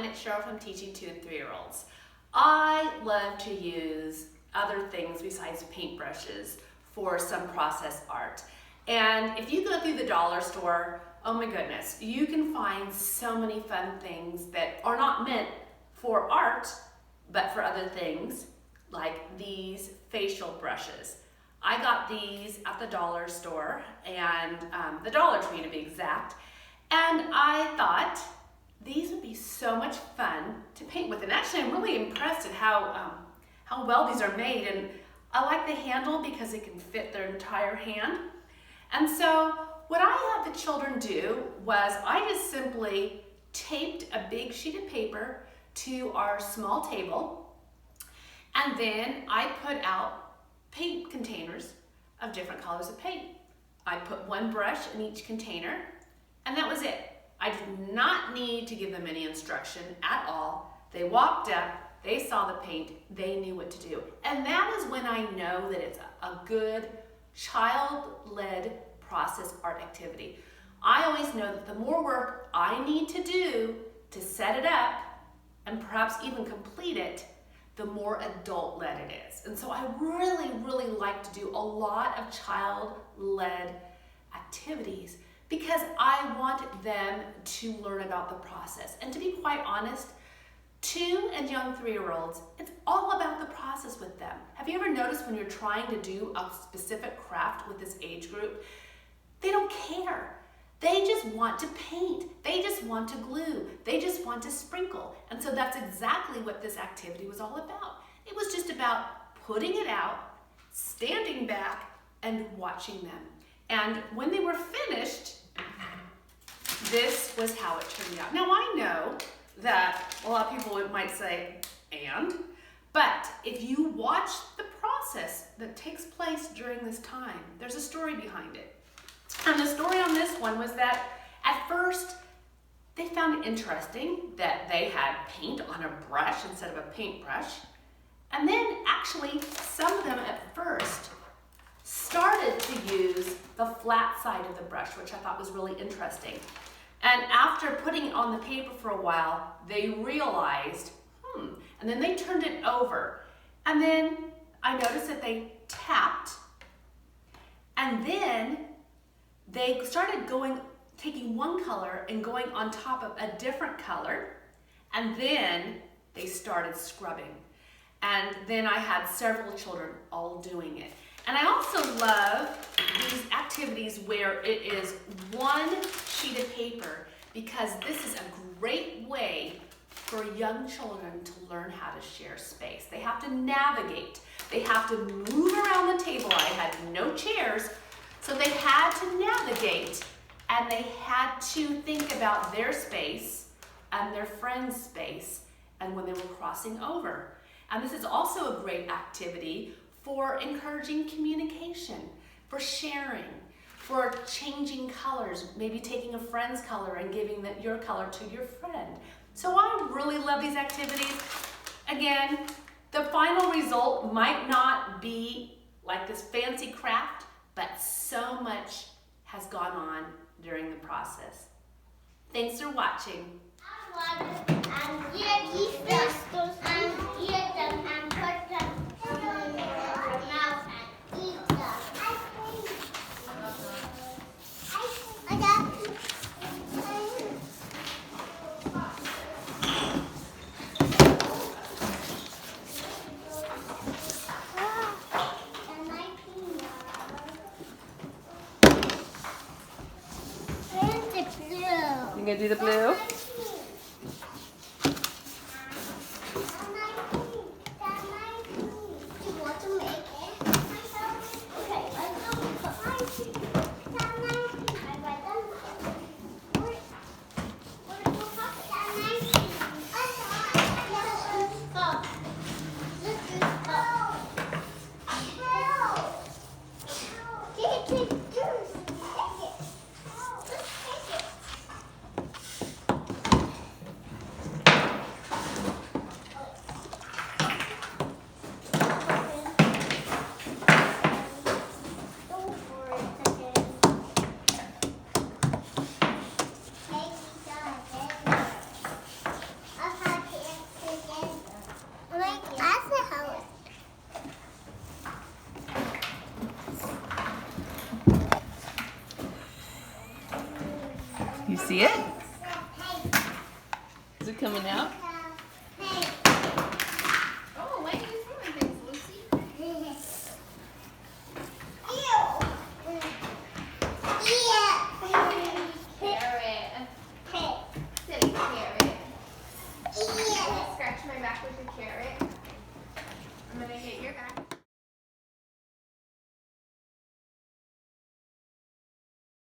fun at Cheryl from Teaching 2 and 3-year-olds. I love to use other things besides paintbrushes for some process art. And if you go through the dollar store, oh my goodness, you can find so many fun things that are not meant for art, but for other things, like these facial brushes. I got these at the dollar store, and the Dollar Tree to be exact, and I thought these would be so much fun to paint with. And actually, I'm really impressed at how well these are made, and I like the handle because it can fit their entire hand. And so what I had the children do was I just simply taped a big sheet of paper to our small table, and then I put out paint containers of different colors of paint. I put one brush in each container, and that was it. I did not need to give them any instruction at all. They walked up, they saw the paint, they knew what to do. And that is when I know that it's a good child-led process art activity. I always know that the more work I need to do to set it up and perhaps even complete it, the more adult-led it is. And so I really, really like to do a lot of child-led activities because I want them to learn about the process. And to be quite honest, 2 and young 3-year-olds, it's all about the process with them. Have you ever noticed when you're trying to do a specific craft with this age group, they don't care. They just want to paint. They just want to glue. They just want to sprinkle. And so that's exactly what this activity was all about. It was just about putting it out, standing back, and watching them. And when they were finished, this was how it turned out. Now I know that a lot of people might say, but if you watch the process that takes place during this time, there's a story behind it. And the story on this one was that at first they found it interesting that they had paint on a brush instead of a paintbrush. And then actually some of them at first started to use the flat side of the brush, which I thought was really interesting. And after putting it on the paper for a while, they realized, and then they turned it over. And then I noticed that they tapped, and then they started taking one color and going on top of a different color, and then they started scrubbing. And then I had several children all doing it. And I also love these activities where it is one sheet of paper because this is a great way for young children to learn how to share space. They have to navigate. They have to move around the table. I had no chairs, so they had to navigate, and they had to think about their space and their friend's space and when they were crossing over. And this is also a great activity for encouraging communication, for sharing, for changing colors, maybe taking a friend's color and giving your color to your friend. So I really love these activities. Again, the final result might not be like this fancy craft, but so much has gone on during the process. Thanks for watching. You gonna do the blue? You see it? Is it coming out?